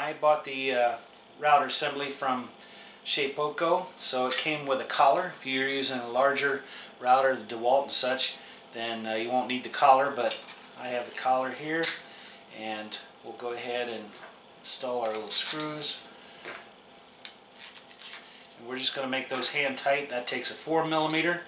I bought the router assembly from Shapeoko, so it came with a collar. If you're using a larger router, the DeWalt and such, then you won't need the collar, but I have the collar here, and we'll go ahead and install our little screws. And we're just going to make those hand tight. That takes a 4mm.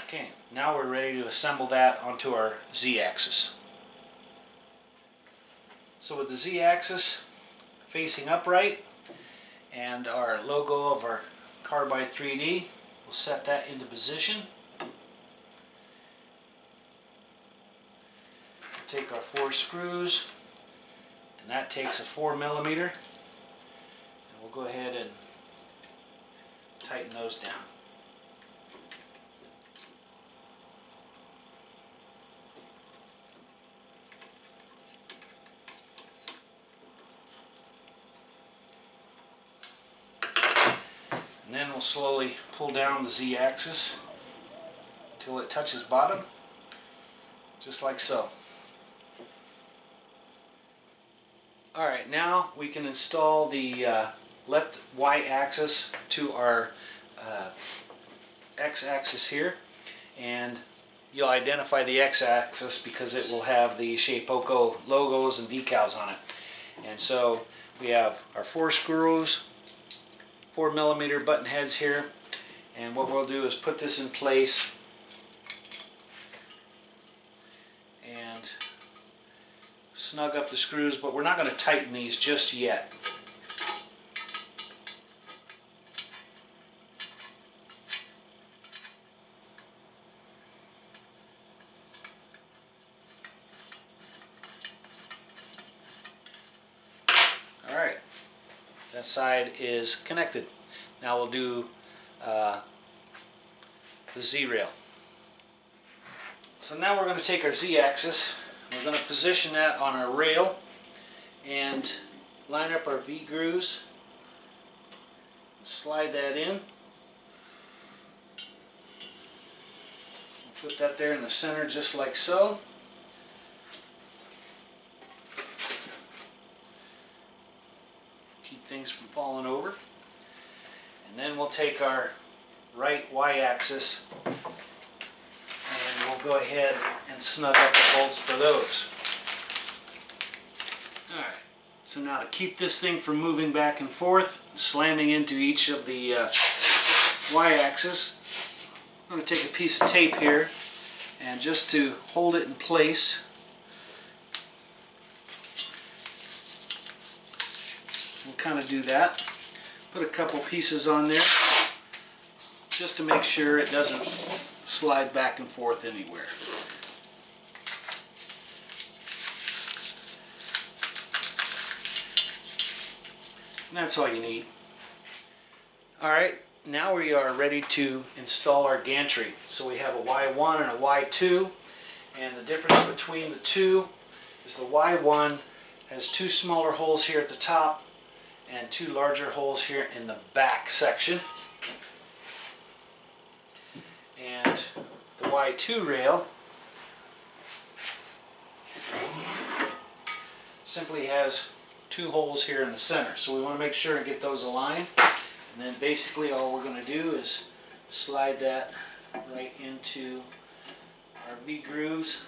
Okay, now we're ready to assemble that onto our Z-axis. So with the Z-axis facing upright and our logo of our Carbide 3D, we'll set that into position. Take our 4 screws, and that takes a 4mm, and we'll go ahead and tighten those down. And then we'll slowly pull down the Z-axis until it touches bottom, just like so. Alright, now we can install the left Y-axis to our X-axis here, and you'll identify the X-axis because it will have the Shapeoko logos and decals on it. And so we have our 4 screws, 4mm button heads here, and what we'll do is put this in place and snug up the screws, but we're not going to tighten these just yet. Alright, that side is connected. Now we'll do the Z-rail. So now we're going to take our Z-axis, we're going to position that on our rail and line up our V-grooves, slide that in, put that there in the center just like so. Keep things from falling over. And then we'll take our right Y-axis and we'll go ahead and snug up the bolts for those. Alright, so now to keep this thing from moving back and forth, slamming into each of the Y-axis, I'm going to take a piece of tape here, and just to hold it in place, we'll kind of do that. Put a couple pieces on there just to make sure it doesn't slide back and forth anywhere. And that's all you need. Alright, now we are ready to install our gantry. So we have a Y1 and a Y2, and the difference between the two is the Y1 has 2 smaller holes here at the top and 2 larger holes here in the back section. And the Y2 rail simply has 2 holes here in the center. So we want to make sure and get those aligned. And then basically all we're going to do is slide that right into our V-grooves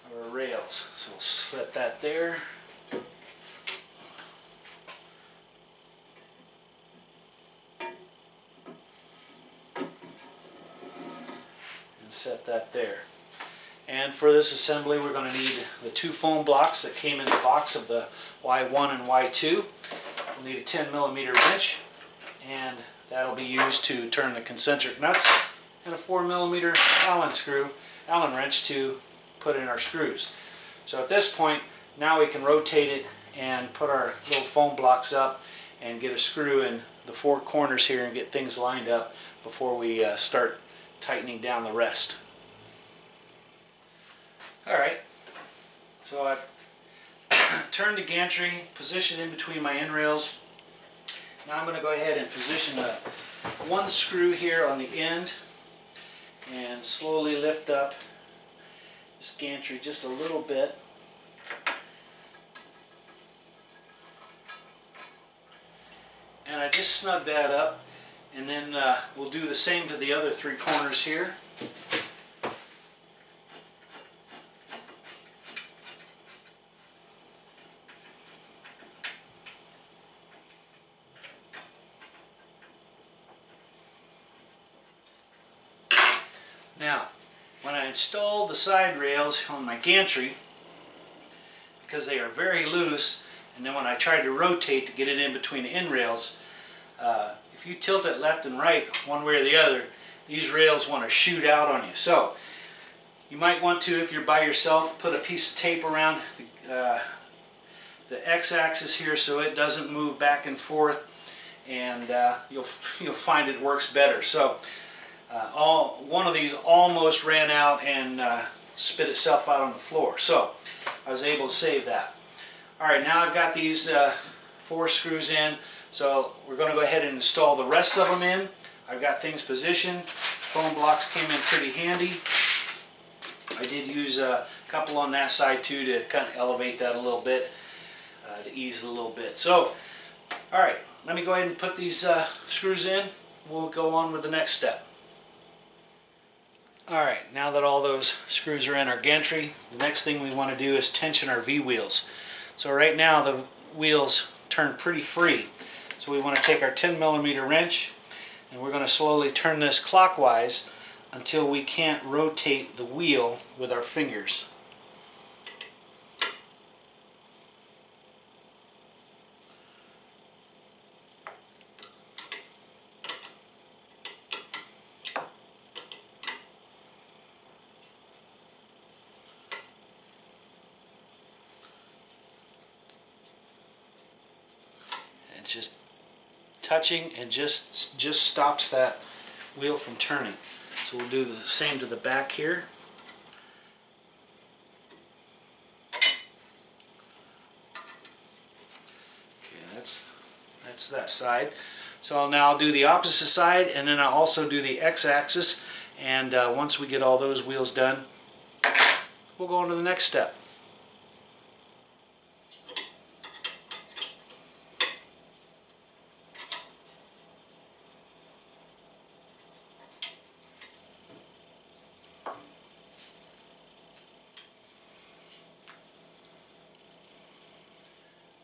of our rails. So we'll set that there. Set that there. And for this assembly we're going to need the 2 foam blocks that came in the box of the Y1 and Y2. We'll need a 10mm wrench, and that'll be used to turn the concentric nuts, and a 4mm Allen wrench to put in our screws. So at this point now we can rotate it and put our little foam blocks up and get a screw in the 4 corners here and get things lined up before we start tightening down the rest. Alright, so I've turned the gantry, positioned in between my end rails, Now I'm going to go ahead and position one screw here on the end and slowly lift up this gantry just a little bit. And I just snug that up, and then we'll do the same to the other 3 corners here. Now, when I installed the side rails on my gantry, because they are very loose, and then when I tried to rotate to get it in between the end rails, if you tilt it left and right one way or the other, these rails want to shoot out on you. So you might want to, if you're by yourself, put a piece of tape around the x-axis here so it doesn't move back and forth, and you'll find it works better. So one of these almost ran out and spit itself out on the floor, so I was able to save that. Alright, now I've got these 4 screws in, so we're going to go ahead and install the rest of them in. I've got things positioned. Foam blocks came in pretty handy. I did use a couple on that side too to kind of elevate that a little bit, to ease it a little bit. So, alright, let me go ahead and put these screws in. We'll go on with the next step. Alright, now that all those screws are in our gantry, the next thing we want to do is tension our V-wheels. So right now the wheels turn pretty free. So we want to take our 10mm wrench, and we're going to slowly turn this clockwise until we can't rotate the wheel with our fingers. It's just touching and just stops that wheel from turning. So we'll do the same to the back here. Okay, that's that side. So now I'll do the opposite side, and then I'll also do the x-axis, and once we get all those wheels done, we'll go on to the next step.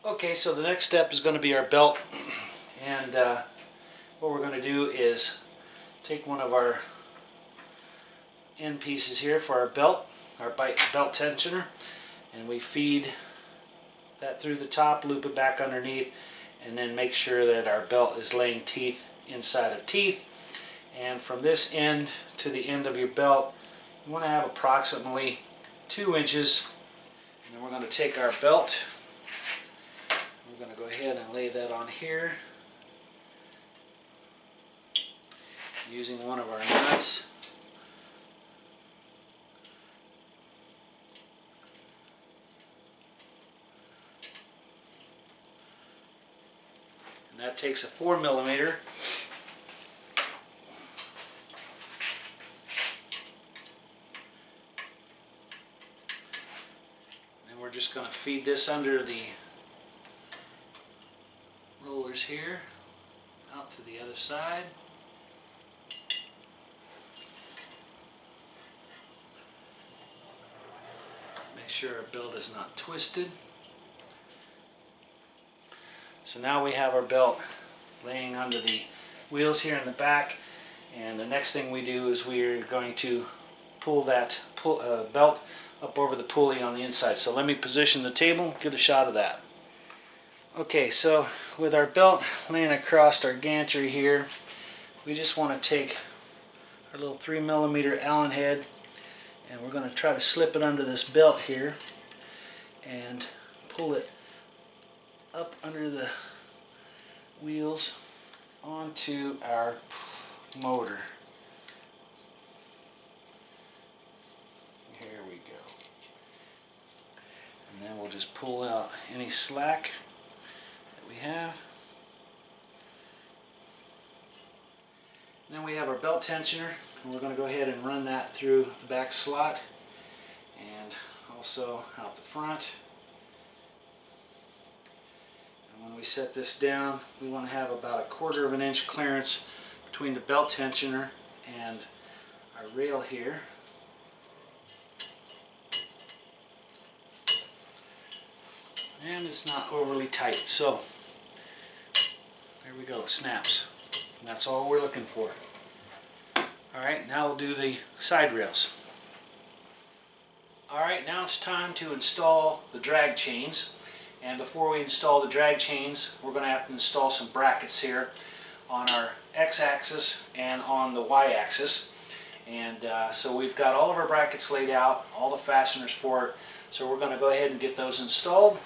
Okay, so the next step is going to be our belt, and what we're going to do is take one of our end pieces here for our belt belt tensioner, and we feed that through the top, loop it back underneath, and then make sure that our belt is laying teeth inside of teeth. And from this end to the end of your belt, you want to have approximately 2 inches. And then we're going to take our belt, we're going to go ahead and lay that on here using one of our nuts. And that takes a 4mm. And we're just going to feed this under the rollers here, out to the other side. Make sure our belt is not twisted. So now we have our belt laying under the wheels here in the back, and the next thing we do is we're going to pull that belt up over the pulley on the inside. So let me position the table, get a shot of that. Okay, so with our belt laying across our gantry here, we just want to take our little 3mm Allen head, and we're going to try to slip it under this belt here and pull it up under the wheels onto our motor. Here we go. And then we'll just pull out any slack that we have. Then we have our belt tensioner, and we're going to go ahead and run that through the back slot and also out the front. And when we set this down, we want to have about 1/4 of an inch clearance between the belt tensioner and our rail here. And it's not overly tight, so there we go, it snaps. And that's all we're looking for. Alright, now we'll do the side rails. Alright, now it's time to install the drag chains. And before we install the drag chains, we're going to have to install some brackets here on our x-axis and on the y-axis. And so we've got all of our brackets laid out, all the fasteners for it. So we're going to go ahead and get those installed.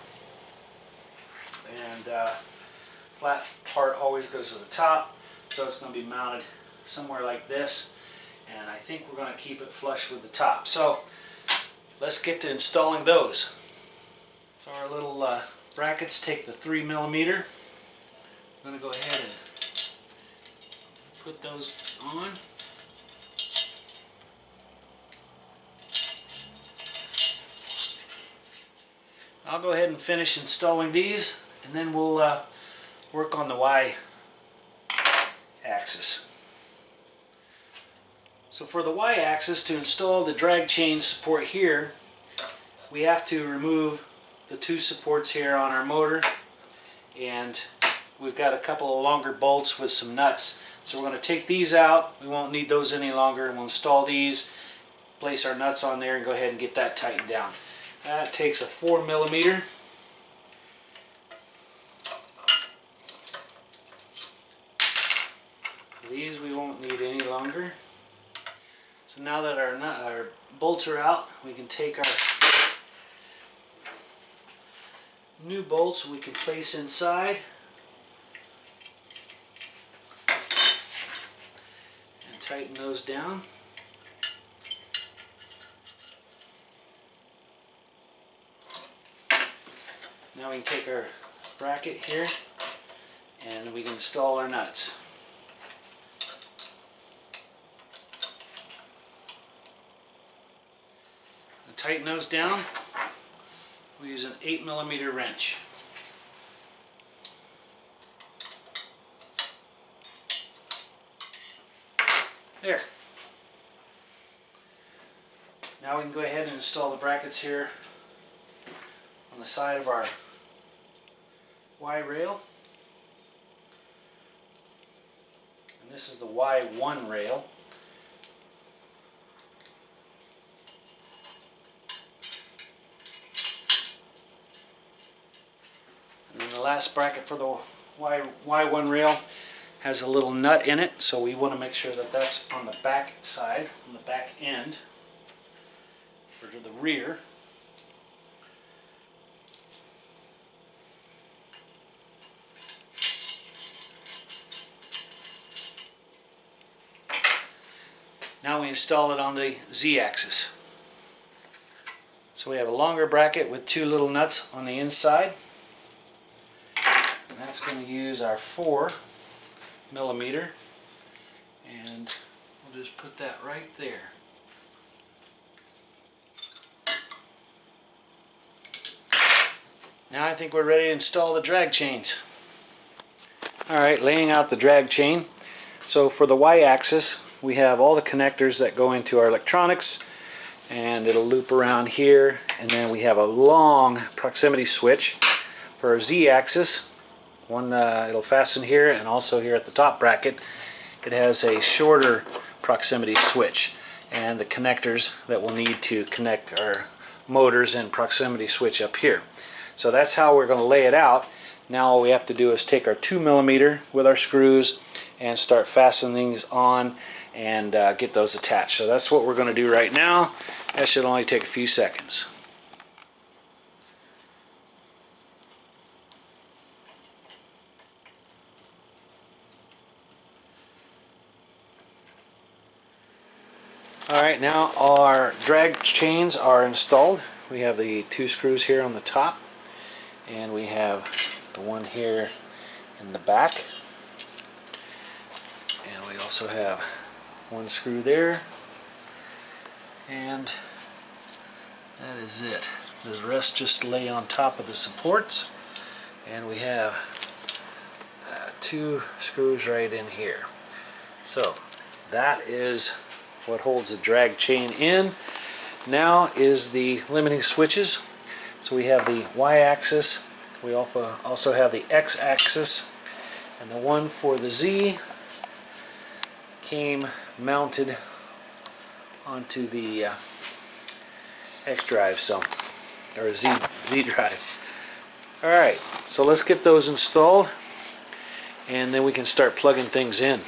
And flat part always goes to the top, so it's going to be mounted somewhere like this. And I think we're going to keep it flush with the top. So let's get to installing those. So our little brackets take the 3mm. I'm going to go ahead and put those on. I'll go ahead and finish installing these, and then we'll work on the y-axis. So for the y-axis, to install the drag chain support here, we have to remove the 2 supports here on our motor, and we've got a couple of longer bolts with some nuts. So we're going to take these out. We won't need those any longer, and we'll install these, place our nuts on there, and go ahead and get that tightened down. That takes a 4mm. So these we won't need any longer. So now that our bolts are out, we can take our new bolts we can place inside and tighten those down. Now we can take our bracket here and we can install our nuts. To tighten those down, we use an 8mm wrench. There. Now we can go ahead and install the brackets here on the side of our Y rail. And this is the Y1 rail. And then the last bracket for the Y1 rail has a little nut in it, so we want to make sure that that's on the back side, on the back end, or to the rear. Now we install it on the Z-axis. So we have a longer bracket with 2 little nuts on the inside. And that's going to use our 4mm. And we'll just put that right there. Now I think we're ready to install the drag chains. Alright, laying out the drag chain. So for the Y-axis, we have all the connectors that go into our electronics, and it'll loop around here, and then we have a long proximity switch. For our Z-axis, it'll fasten here, and also here at the top bracket it has a shorter proximity switch, and the connectors that we'll need to connect our motors and proximity switch up here. So that's how we're going to lay it out. Now all we have to do is take our 2mm with our screws and start fastening these on and get those attached. So that's what we're going to do right now. That should only take a few seconds. Alright, now our drag chains are installed. We have the 2 screws here on the top, and we have the one here in the back. And we also have one screw there, and that is it. The rest just lay on top of the supports, and we have 2 screws right in here. So that is what holds the drag chain in. Now is the limiting switches. So we have the Y-axis, we also have the X-axis, and the one for the Z came mounted onto the X drive, so, or Z drive. Alright, so let's get those installed, and then we can start plugging things in.